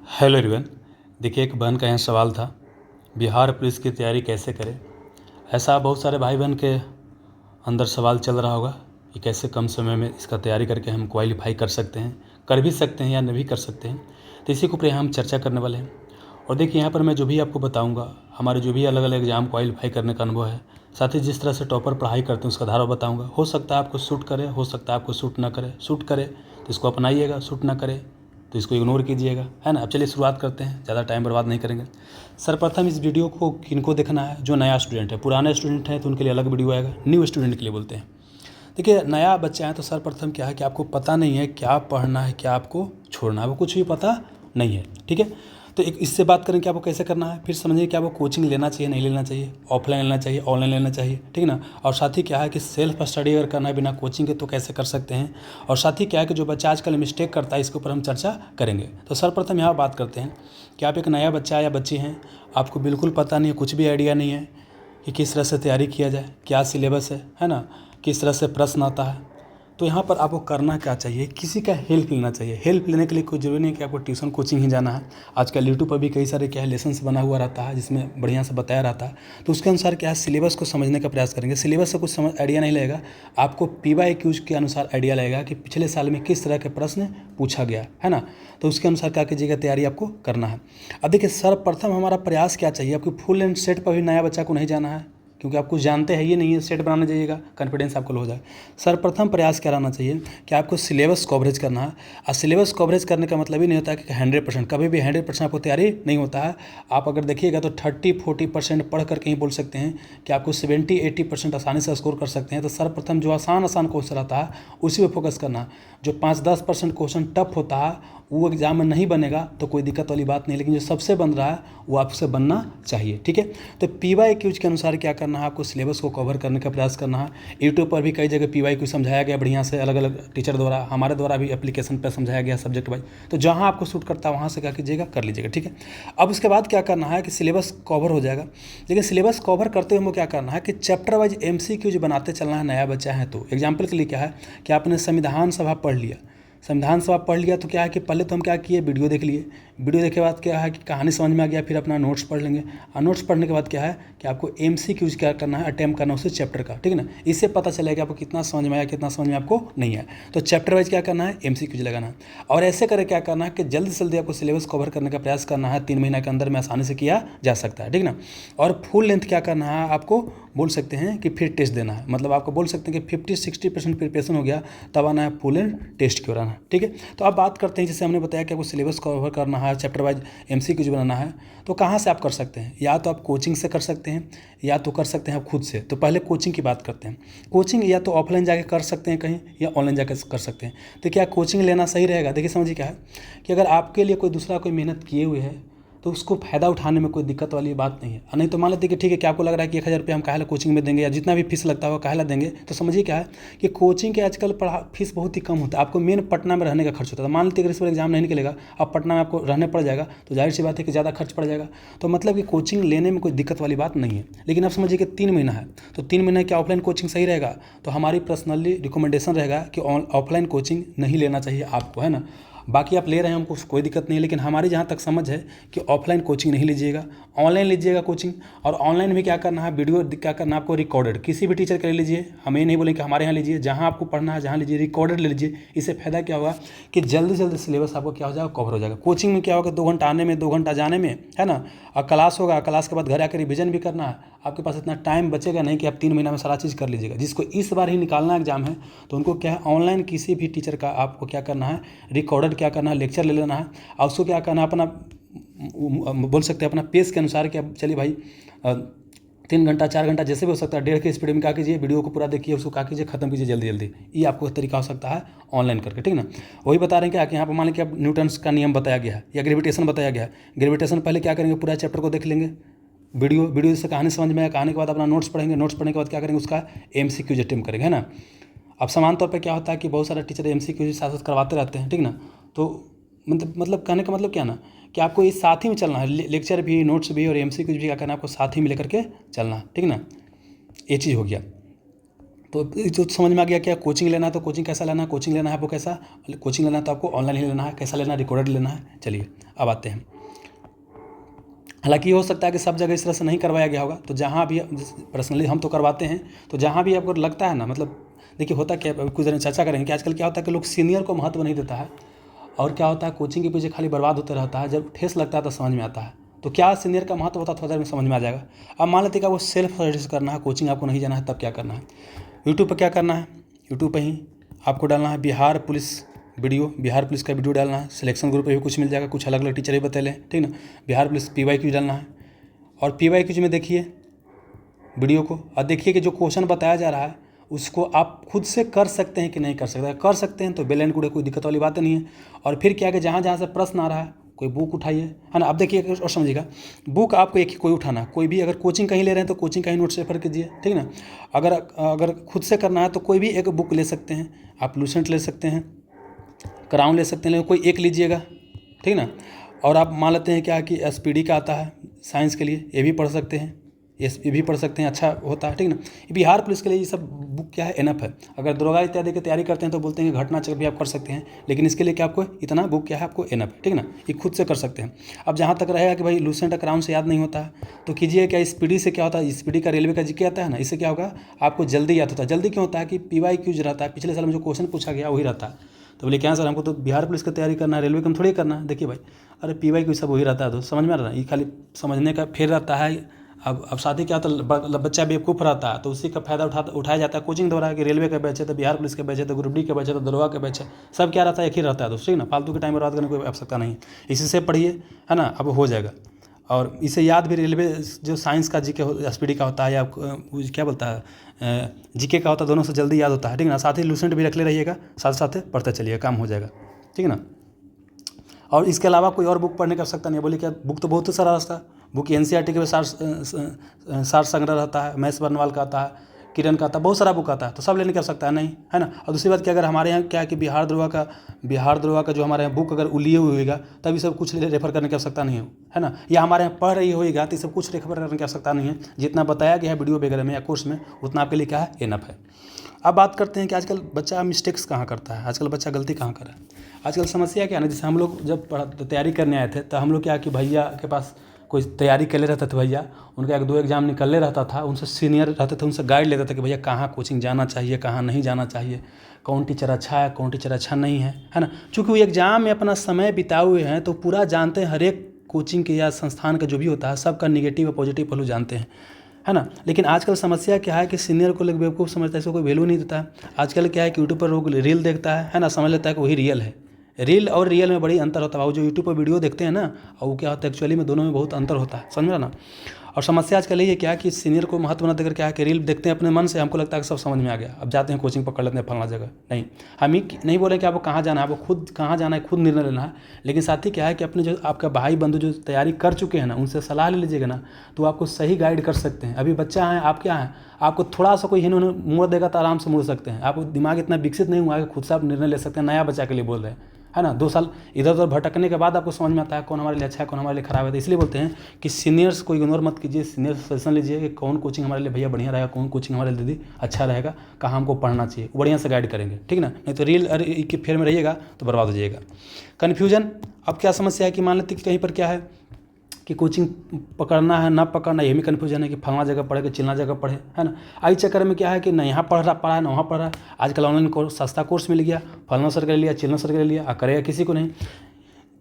Hello everyone. देखिए, एक बहन का यहाँ सवाल था, बिहार पुलिस की तैयारी कैसे करें। ऐसा बहुत सारे भाई बहन के अंदर सवाल चल रहा होगा कि कैसे कम समय में इसका तैयारी करके हम क्वालिफाई कर सकते हैं, कर भी सकते हैं या नहीं भी कर सकते हैं। तो इसी के ऊपर हम चर्चा करने वाले हैं। और देखिए, यहाँ पर मैं जो भी आपको बताऊँगा, हमारे जो भी अलग अलग एग्ज़ाम क्वालिफाई करने का अनुभव है, साथ ही जिस तरह से टॉपर पढ़ाई करते हैं उसका धारा बताऊँगा। हो सकता है आपको सूट करे, हो सकता है आपको सूट ना करे। सूट करे तो इसको अपनाइएगा, सूट ना करे तो इसको इग्नोर कीजिएगा, है ना। अब चलिए शुरुआत करते हैं, ज़्यादा टाइम बर्बाद नहीं करेंगे। सर्वप्रथम इस वीडियो को किनको देखना है, जो नया स्टूडेंट है। पुराने स्टूडेंट हैं तो उनके लिए अलग वीडियो आएगा, न्यू स्टूडेंट के लिए बोलते हैं। देखिए, नया बच्चा है तो सर्वप्रथम क्या है कि आपको पता नहीं है क्या पढ़ना है, क्या आपको छोड़ना है, वो कुछ भी पता नहीं है, ठीक है। तो एक इससे बात करें कि आपको कैसे करना है, फिर समझिए कि आपको कोचिंग लेना चाहिए नहीं लेना चाहिए, ऑफलाइन लेना चाहिए ऑनलाइन लेना चाहिए, ठीक है ना। और साथ ही क्या है कि सेल्फ स्टडी अगर करना है बिना कोचिंग के तो कैसे कर सकते हैं। और साथ ही क्या है कि जो बच्चा आजकल मिस्टेक करता है इसके ऊपर हम चर्चा करेंगे। तो सर्वप्रथम यहाँ बात करते हैं कि आप एक नया बच्चा या बच्ची हैं, आपको बिल्कुल पता नहीं है, कुछ भी आइडिया नहीं है कि किस तरह से तैयारी किया जाए, क्या सिलेबस है ना, किस तरह से प्रश्न आता है। तो यहाँ पर आपको करना क्या चाहिए, किसी का हेल्प लेना चाहिए। हेल्प लेने के लिए कोई ज़रूरी नहीं कि आपको ट्यूशन कोचिंग ही जाना है। आजकल यूट्यूब पर भी कई सारे क्या है लेसन्स बना हुआ रहता है, जिसमें बढ़िया से बताया रहता है। तो उसके अनुसार क्या है सिलेबस को समझने का प्रयास करेंगे। सिलेबस से कुछ समझ आइडिया नहीं लगेगा, आपको PYQ के अनुसार आइडिया लगेगा कि पिछले साल में किस तरह के प्रश्न पूछा गया है ना। तो उसके अनुसार क्या कीजिएगा, तैयारी आपको करना है। अब देखिए, सर्वप्रथम हमारा प्रयास क्या चाहिए, आपको फुल एंड सेट पर भी नया बच्चा को नहीं जाना है, क्योंकि आप कुछ जानते हैं ये नहीं है, सेट बनाने जाइएगा, कॉन्फिडेंस आपको लो हो जाए। सर्वप्रथम प्रयास क्या रहना चाहिए कि आपको सिलेबस कवरेज करना है। और सिलेबस कवरेज करने का मतलब ही नहीं होता है कि 100%, कभी भी 100% आपको तैयारी नहीं होता है। आप अगर देखिएगा तो 30-40% पढ़ करके ही बोल सकते हैं कि आपको 70-80% आसानी से स्कोर कर सकते हैं। तो सर्वप्रथम जो आसान क्वेश्चन रहता है उसी पर फोकस करना है। जो 5-10% क्वेश्चन टफ होता है वो एग्जाम में नहीं बनेगा तो कोई दिक्कत वाली बात नहीं, लेकिन जो सबसे बन रहा है वो आपसे बनना चाहिए, ठीक है। तो PYQ के अनुसार क्या करना है, आपको सिलेबस को कवर करने का प्रयास करना है। यूट्यूब पर भी कई जगह PYQ समझाया गया बढ़िया से, अलग अलग टीचर द्वारा, हमारे द्वारा भी एप्लीकेशन पर समझाया गया सब्जेक्ट वाइज। तो जहाँ आपको सूट करता है वहाँ से क्या कीजिएगा, कर लीजिएगा, ठीक है। अब उसके बाद क्या करना है कि सिलेबस कवर हो जाएगा, लेकिन सिलेबस कवर करते हुए हमको क्या करना है कि चैप्टर वाइज MCQ बनाते चलना है। नया बच्चा है तो एग्जाम्पल के लिए क्या है कि आपने संविधान सभा पढ़ लिया, संविधान सभा पढ़ लिया तो क्या है कि पहले तो हम क्या किए, वीडियो देख लिए। वीडियो देखे बाद क्या है कि कहानी समझ में आ गया, फिर अपना नोट्स पढ़ लेंगे। और नोट्स पढ़ने के बाद क्या है कि आपको MCQ क्या करना है, अटैम्प्ट करना है उस चैप्टर का, ठीक है ना। इससे पता चलेगा कि आपको कितना समझ में आया, कितना समझ में आपको नहीं आया। तो चैप्टर वाइज क्या करना है, MCQ लगाना है। और ऐसे करके क्या करना है कि जल्दी से जल्दी आपको सिलेबस कवर करने का प्रयास करना है। 3 महीने के अंदर में आसानी से किया जा सकता है, ठीक है ना। और फुल लेंथ क्या करना है, आपको बोल सकते हैं कि फिर टेस्ट देना है। मतलब आपको बोल सकते हैं कि 50-60% प्रिपरेशन हो गया तब आना है फुल एंड टेस्ट की ओर आना है, ठीक है। तो अब बात करते हैं, जैसे हमने बताया कि आपको सिलेबस कवर करना है, चैप्टर वाइज MCQ बनाना है, तो कहाँ से आप कर सकते हैं। या तो आप कोचिंग से कर सकते हैं या तो कर सकते हैं आप खुद से। तो पहले कोचिंग की बात करते हैं। कोचिंग या तो ऑफलाइन जाके कर सकते हैं कहीं, या ऑनलाइन जाकर कर सकते हैं। तो क्या कोचिंग लेना सही रहेगा। देखिए समझिए क्या है कि अगर आपके लिए कोई दूसरा कोई मेहनत किए हुए है तो उसको फ़ायदा उठाने में कोई दिक्कत वाली बात नहीं है। नहीं तो मान लेते कि ठीक है कि आपको लग रहा है कि 1000 रुपये हम काहे ला कोचिंग में देंगे, या जितना भी फीस लगता होगा काहे ला देंगे। तो समझिए क्या है कि कोचिंग के आजकल फीस बहुत ही कम होता है। आपको मेन पटना में रहने का खर्च होता है। मान लीजिए अगर इस बार एग्जाम नहीं निकलेगा, अब पटना में आपको रहने पड़ जाएगा, तो जाहिर सी बात है कि ज़्यादा खर्च पड़ जाएगा। तो मतलब कि कोचिंग लेने में कोई दिक्कत वाली बात नहीं है। लेकिन आप समझिए कि 3 महीना है, तो 3 महीने क्या ऑफलाइन कोचिंग सही रहेगा। तो हमारी पर्सनली रिकमेंडेशन रहेगा कि ऑफलाइन कोचिंग नहीं लेना चाहिए आपको, है ना। बाकी आप ले रहे हैं, हमको कोई दिक्कत नहीं है, लेकिन हमारी जहाँ तक समझ है कि ऑफलाइन कोचिंग नहीं लीजिएगा, ऑनलाइन लीजिएगा कोचिंग। और ऑनलाइन में क्या करना है, वीडियो क्या करना है आपको, रिकॉर्डेड किसी भी टीचर के ले लीजिए। हम ये नहीं बोलेंगे कि हमारे यहाँ लीजिए, जहाँ आपको पढ़ना है जहाँ लीजिए, रिकॉर्डेड ले लीजिए। इससे फ़ायदा क्या होगा कि जल्दी से जल्दी सिलेबस आपको क्या हो जाएगा, कवर हो जाएगा। कोचिंग में क्या होगा, 2 घंटा आने में 2 घंटा जाने में, है ना। और क्लास होगा, क्लास के बाद घर आकर रिविजन भी करना है। आपके पास इतना टाइम बचेगा नहीं कि आप 3 महीना में सारा चीज़ कर लीजिएगा। जिसको इस बार ही निकालना एग्जाम है तो उनको क्या है, ऑनलाइन किसी भी टीचर का आपको क्या करना है, रिकॉर्डेड क्या करना है, लेक्चर ले लेना है। और उसको क्या करना है, अपना बोल सकते हैं अपना पेस के अनुसार कि अब चलिए भाई 3 घंटा 4 घंटा जैसे भी हो सकता है, 1.5 की स्पीड में क्या कीजिए, वीडियो को पूरा देखिए, उसको क्या कीजिए, खत्म कीजिए जल्दी जल्दी। ये आपको तरीका हो सकता है ऑनलाइन करके, ठीक है ना। वही बता रहे हैं कि यहाँ पर मान लीजिए अब न्यूटन्स का नियम बताया गया है या ग्रेविटेशन बताया गया है। ग्रेविटेशन पहले क्या करेंगे, पूरा चैप्टर को देख लेंगे, वीडियो से कहानी समझ में आया, कहानी के बाद अपना नोट्स पढ़ेंगे, नोट्स पढ़ने के बाद क्या करेंगे, उसका MCQ अटेम्प्ट करेंगे, है ना। अब समान तौर पे क्या होता है कि बहुत सारे टीचर MCQ साथ साथ करवाते रहते हैं, ठीक ना। तो मतलब कहने का मतलब क्या ना कि आपको इस साथ ही में चलना है, लेक्चर भी, नोट्स भी और MCQ भी क्या करना है, आपको साथ ही में लेकर के चलना है, ठीक ना। ये चीज़ हो गया। तो ये तो समझ में आ गया क्या कोचिंग लेना है तो कोचिंग कैसा लेना है, कोचिंग लेना है आपको कैसा, कोचिंग लेना है तो आपको ऑनलाइन ही लेना है, कैसा लेना है, रिकॉर्डेड लेना है। चलिए अब आते हैं। हालांकि ये हो सकता है कि सब जगह इस तरह से नहीं करवाया गया होगा, तो जहाँ भी पर्सनली हम तो करवाते हैं, तो जहाँ भी आपको लगता है ना, मतलब देखिए होता क्या, कुछ देर चर्चा करेंगे कि आजकल क्या होता है कि लोग सीनियर को महत्व नहीं देता है, और क्या होता है कोचिंग के पीछे खाली बर्बाद होते रहता है। जब ठेस लगता है तो समझ में आता है, तो क्या सीनियर का महत्व होता है थोड़ा देर में समझ में आ जाएगा। अब मान लेते कि आपको सेल्फ स्टडीज करना है, कोचिंग आपको नहीं जाना है, तब क्या करना है। यूट्यूब पर क्या करना है, यूट्यूब पर ही आपको डालना है Bihar police video, Bihar police का वीडियो डालना है। सिलेक्शन ग्रुप पे भी कुछ मिल जाएगा, कुछ अलग अलग टीचर ही बतैले, ठीक ना। बिहार पुलिस PYQ डालना है, और PYQ में देखिए वीडियो को, और देखिए कि जो क्वेश्चन बताया जा रहा है उसको आप खुद से कर सकते हैं कि नहीं कर सकते। कर सकते हैं तो बेल एंड गुड है, कोई दिक्कत वाली बात नहीं है। और फिर क्या कि जहाँ जहाँ से प्रश्न आ रहा है कोई बुक उठाइए, है ना। अब देखिए और समझिएगा, बुक आपको एक ही कोई उठाना, कोई भी, अगर कोचिंग कहीं ले रहे हैं तो कोचिंग का ही नोट्स रेफर कीजिए, ठीक ना। अगर खुद से करना है तो कोई भी एक बुक ले सकते हैं, आप लूसेंट ले सकते हैं, क्राउन ले सकते हैं, लेकिन कोई एक लीजिएगा, ठीक ना। और आप मान लेते हैं क्या कि SPD का आता है साइंस के लिए, ये भी पढ़ सकते हैं, ये भी पढ़ सकते हैं, अच्छा होता है, ठीक ना। बिहार पुलिस के लिए ये सब बुक क्या है, एनफ है। अगर दरोगा इत्यादि की तैयारी करते हैं तो बोलते हैं कि घटना चक्र भी आप कर सकते हैं, लेकिन इसके लिए क्या आपको इतना बुक क्या है, आपको एनफ है, ठीक ना, ये खुद से कर सकते हैं। अब जहाँ तक रहेगा कि भाई लूसेंट क्राउन से याद नहीं होता है, तो कीजिए क्या, SPD से क्या होता है, SPD का रेलवे का GK आता है ना, इससे क्या होगा आपको जल्दी याद होता है। जल्दी क्यों होता है कि PYQ जो रहता है, पिछले साल में जो क्वेश्चन पूछा गया वही रहता है। तो बोले क्या सर, हमको तो बिहार पुलिस की तैयारी करना है, रेलवे का हम थोड़ी करना है। देखिए भाई, अरे PYQ सब वही रहता है, तो समझ में आ रहा है, ये खाली समझने का फेर रहता है। अब शादी क्या होता है, बच्चा बेवकूफ़ रहता है, तो उसी का फायदा उठाया जाता है कोचिंग द्वारा, कि रेलवे का बैच है तो बिहार पुलिस के बैच है, तो ग्रुप D के बैच है, तो दरोगा के बैच है, सब क्या रहता है, एक ही रहता है दोस्तों, ठीक ना। फालतू के टाइम बर्बाद करने की कोई आवश्यकता नहीं, इसी से पढ़िए, है ना, अब हो जाएगा। और इसे याद भी, रेलवे जो साइंस का GK SPD का होता है, या क्या बोलता है GK का होता है, दोनों से जल्दी याद होता है, ठीक ना। साथ ही लूसेंट भी रख ले रहिएगा, साथ साथ पढ़ते चलिए, काम हो जाएगा, ठीक है ना। और इसके अलावा कोई और बुक पढ़ने का आवश्यकता नहीं है। बोले क्या, बुक तो बहुत सारा रहता है, बुक NCERT के सार संग्रह रहता है, महेश बर्नवाल का आता है, किरण का आता है, बहुत सारा बुक आता है, तो सब लेने की आवश्यकता नहीं, है ना। और दूसरी बात कि अगर हमारे यहाँ क्या है कि बिहार दरोगा का जो हमारे यहाँ बुक अगर लिए हुई होगा, तभी सब कुछ रेफर करने की आवश्यकता नहीं है ना। या हमारे यहाँ पढ़ रही होगा तो सब कुछ रेफर करने की आवश्यकता नहीं है, जितना बताया गया है वीडियो वगैरह में या कोर्स में, उतना आपके लिए क्या है, एनफ है। अब बात करते हैं कि आजकल बच्चा मिस्टेक्स कहाँ करता है, आजकल बच्चा गलती कहाँ कर रहा है। आजकल समस्या क्या है ना, जैसे हम लोग जब तैयारी करने आए थे, तो हम लोग क्या कि भैया के पास कोई तैयारी कर ले रहता था, भैया उनका 1-2 एग्जाम निकल ले रहता था, उनसे सीनियर रहते थे, उनसे गाइड लेते थे कि भैया कहाँ कोचिंग जाना चाहिए, कहाँ नहीं जाना चाहिए, कौन टीचर अच्छा है, कौन टीचर अच्छा नहीं है ना। चूँकि वो एग्जाम में अपना समय बिताए हुए हैं, तो पूरा जानते हैं, हर एक कोचिंग के या संस्थान का जो भी होता है, सबका निगेटिव और पॉजिटिव पहलू जानते हैं, है ना। लेकिन आजकल समस्या क्या है कि सीनियर को लोग बेवकूफ़ समझता है, इसको कोई वैल्यू नहीं देता है। आजकल क्या है कि यूट्यूब पर लोग रील देखता है ना, समझ लेता है कि वही रियल है। रील और रियल में बड़ी अंतर होता है। वो जो यूट्यूब पर वीडियो देखते हैं ना, और वो क्या होता है एक्चुअली में, दोनों में बहुत अंतर होता है, समझ रहा ना। और समस्या आजकल ये क्या है कि सीनियर को महत्व न देकर क्या है कि रील देखते हैं अपने मन से, हमको लगता है कि सब समझ में आ गया, अब जाते हैं कोचिंग पकड़ लेते हैं फलाना जगह। नहीं, हम ही नहीं बोले कि आपको कहाँ जाना है, आपको खुद कहाँ जाना है, खुद निर्णय लेना है। लेकिन साथ ही क्या है कि अपने जो आपका भाई बंधु जो तैयारी कर चुके हैं ना, उनसे सलाह ले लीजिएगा ना, तो आपको सही गाइड कर सकते हैं। अभी बच्चा है, आप क्या हैं, आपको थोड़ा सा कोई हिन मोड़ देगा तो आराम से मोड़ सकते हैं। आपको दिमाग इतना विकसित नहीं हुआ है कि खुद से आप निर्णय ले सकते हैं, नया बच्चा के लिए बोल रहे हैं, है ना। 2 साल इधर उधर भटकने के बाद आपको समझ में आता है कौन हमारे लिए अच्छा है, कौन हमारे लिए खराब है। तो इसलिए बोलते हैं कि सीनियर्स को इग्नोर मत कीजिए, सीनियर सजेशन लीजिए कि कौन कोचिंग हमारे लिए भैया बढ़िया रहेगा, कौन कोचिंग हमारे लिए दीदी अच्छा रहेगा, कहाँ हमको पढ़ना चाहिए, बढ़िया से गाइड करेंगे, ठीक ना। नहीं तो रील के फेर में रहिएगा तो बर्बाद हो जाइएगा। कन्फ्यूजन, अब क्या समस्या है कि मान लेते कि कहीं पर क्या है कि कोचिंग पकड़ना है ना पकड़ना, ये भी कन्फ्यूजन है कि फलाना जगह पढ़े कि चिलना जगह पढ़े, है ना। आई चक्कर में क्या है कि ना यहाँ पढ़ा है ना वहाँ पढ़ रहा है। आजकल ऑनलाइन कोर्स, सस्ता कोर्स मिल गया, फलाना सर कर लिया, चिलना सर कर लिया, करेगा किसी को नहीं।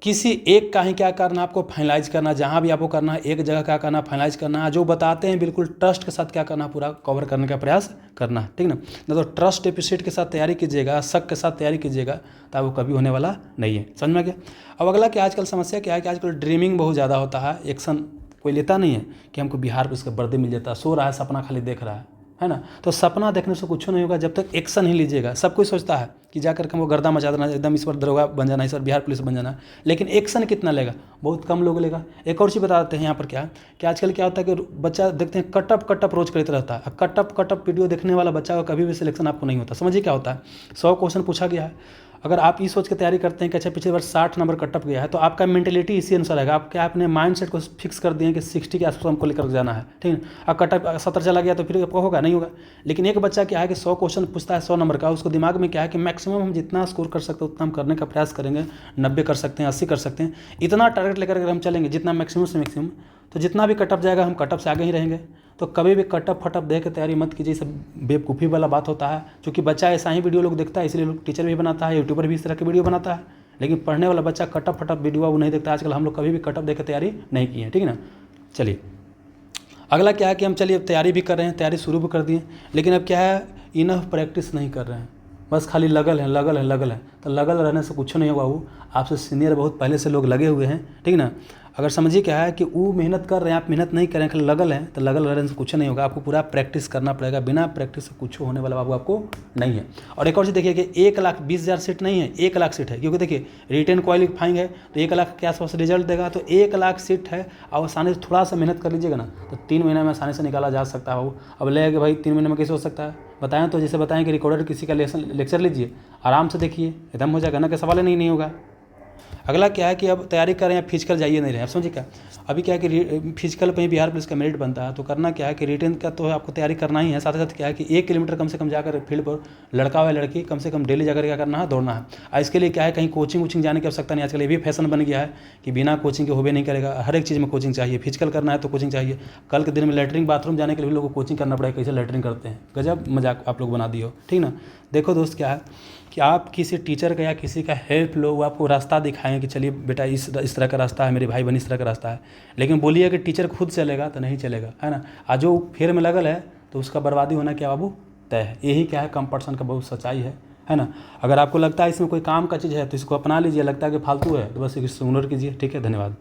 किसी एक का ही क्या करना, आपको फाइनलाइज करना, जहाँ भी आपको करना है एक जगह क्या करना, फाइनलाइज करना है। जो बताते हैं बिल्कुल ट्रस्ट के साथ क्या करना, पूरा कवर करने का प्रयास करना है, ठीक ना। तो ट्रस्ट डेफिसिट के साथ तैयारी कीजिएगा, शक के साथ तैयारी कीजिएगा, तो वो कभी होने वाला नहीं है, समझ में गया। अब अगला कि आजकल समस्या क्या है कि आजकल ड्रीमिंग बहुत ज़्यादा होता है, एक्शन कोई लेता नहीं है कि हमको बिहार पुलिस का वर्दी मिल जाता है। सो रहा है, सपना खाली देख रहा है ना। तो सपना देखने से कुछ नहीं होगा जब तक एक्शन नहीं लीजिएगा। सब कोई सोचता है कि जाकर के हमको गर्दा मचा देना, एकदम इस बार दरोगा बन जाना है, इस बार बिहार पुलिस बन जाना है, लेकिन एक्शन कितना लेगा, बहुत कम लोग लेगा। एक और चीज़ बता देते हैं यहाँ पर क्या है कि आजकल क्या होता है कि बच्चा देखते हैं कटअप रोज करते रहता है। कटअप वीडियो देखने वाला बच्चा का कभी भी सिलेक्शन आपको नहीं होता। समझिए क्या होता है, 100 क्वेश्चन पूछा गया है, अगर आप ये सोच के तैयारी करते हैं कि अच्छा पिछले वर्ष 60 नंबर कट ऑफ गया है, तो आपका मेंटेलिटी इसी अनुसार रहेगा। आप क्या अपने माइंड सेट को फिक्स कर दिए कि 60 के आसपास हमको लेकर जाना है, ठीक है। अब कट ऑफ 70 चला गया तो फिर आपको होगा नहीं होगा। लेकिन एक बच्चा क्या है कि 100 क्वेश्चन पूछता है 100 नंबर का, उसको दिमाग में क्या है कि मैक्सिमम हम जितना स्कोर कर सकते हैं उतना हम करने का प्रयास करेंगे। 90 कर सकते हैं, 80 कर सकते हैं, इतना टारगेट लेकर अगर हम चलेंगे जितना मैक्सिमम से मैक्सिमम, तो जितना भी कट ऑफ जाएगा हम कट ऑफ से आगे ही रहेंगे। तो कभी भी कट ऑफ फट ऑफ दे के तैयारी मत कीजिए, सब बेवकूफ़ी वाला बात होता है। क्योंकि बच्चा ऐसा ही वीडियो लोग देखता है, इसलिए लोग टीचर भी बनाता है, यूट्यूबर भी इस तरह की वीडियो बनाता है। लेकिन पढ़ने वाला बच्चा कट ऑफ फट ऑफ वीडियो वो नहीं देखता। आजकल हम लोग कभी भी कट ऑफ दे के तैयारी नहीं की है, ठीक है ना। चलिए अगला क्या है कि हम चलिए अब तैयारी भी कर रहे हैं, तैयारी शुरू भी कर दिए, लेकिन अब क्या है इनफ प्रैक्टिस नहीं कर रहे हैं, बस खाली लगल है लगल है लगल है। तो लगल रहने से कुछ नहीं होगा। वो आपसे सीनियर बहुत पहले से लोग लगे हुए हैं, ठीक है ना। अगर समझिए क्या है कि वो मेहनत कर रहे हैं, आप मेहनत नहीं करें, खाली लगल है, तो लगल रहने से कुछ नहीं होगा। आपको पूरा प्रैक्टिस करना पड़ेगा, बिना प्रैक्टिस से कुछ होने वाला बाबू आपको नहीं है। और एक और चीज़ देखिए कि 1,20,000 सीट नहीं है, 1,00,000 सीट है। क्योंकि देखिए रिटेन क्वालिफाइंग है तो 1,00,000 के आसपास रिजल्ट देगा, तो 1,00,000 सीट है। और आसानी से थोड़ा सा मेहनत कर लीजिएगा ना तो 3 महीने में आसानी से निकाला जा सकता है बाबू। अब ले कि भाई 3 महीने में कैसे हो सकता है बताएं, तो जैसे बताएं कि रिकॉर्डेड किसी का लेक्चर लीजिए, आराम से देखिए, एकदम हो जाएगा ना, कि सवाल नहीं होगा। अगला क्या है कि अब तैयारी करें या फिजिकल जाइए नहीं रहे। अब समझिए क्या, अभी क्या है कि फिजिकल पे ही बिहार पुलिस का मेरिट बनता है, तो करना क्या है कि रिटेन का तो आपको तैयारी करना ही है। साथ ही साथ क्या है कि 1 किलोमीटर कम से कम जाकर फील्ड पर लड़का हो या लड़की कम से कम डेली जाकर क्या करना है, दौड़ना है। और इसके लिए क्या है कहीं कोचिंग वोचिंग जाने की आवश्यकता नहीं। आजकल ये भी फैशन बन गया है कि बिना कोचिंग के होबे नहीं करेगा, हर एक चीज़ में कोचिंग चाहिए। फिजिकल करना है तो कोचिंग चाहिए। कल के दिन में लैट्रिन बाथरूम जाने के लिए भी लोगों को कोचिंग करना पड़ेगा, कैसे लैट्रिन करते हैं। गजब मजाक आप लोग बना दिए हो, ठीक ना। देखो दोस्त क्या है कि आप किसी टीचर का या किसी का हेल्प लो, वो आपको रास्ता दिखाएं कि चलिए बेटा इस तरह का रास्ता है, मेरे भाई बहन इस तरह का रास्ता है। लेकिन बोलिए कि टीचर खुद चलेगा तो नहीं चलेगा, है ना। आज जो फेर में लगल है तो उसका बर्बादी होना क्या बाबू तय है। यही क्या है कंपटीशन का बहुत सच्चाई है ना। अगर आपको लगता है इसमें कोई काम का चीज़ है तो इसको अपना लीजिए, लगता है कि फालतू है तो बस इसको इग्नोर कीजिए, ठीक है। धन्यवाद।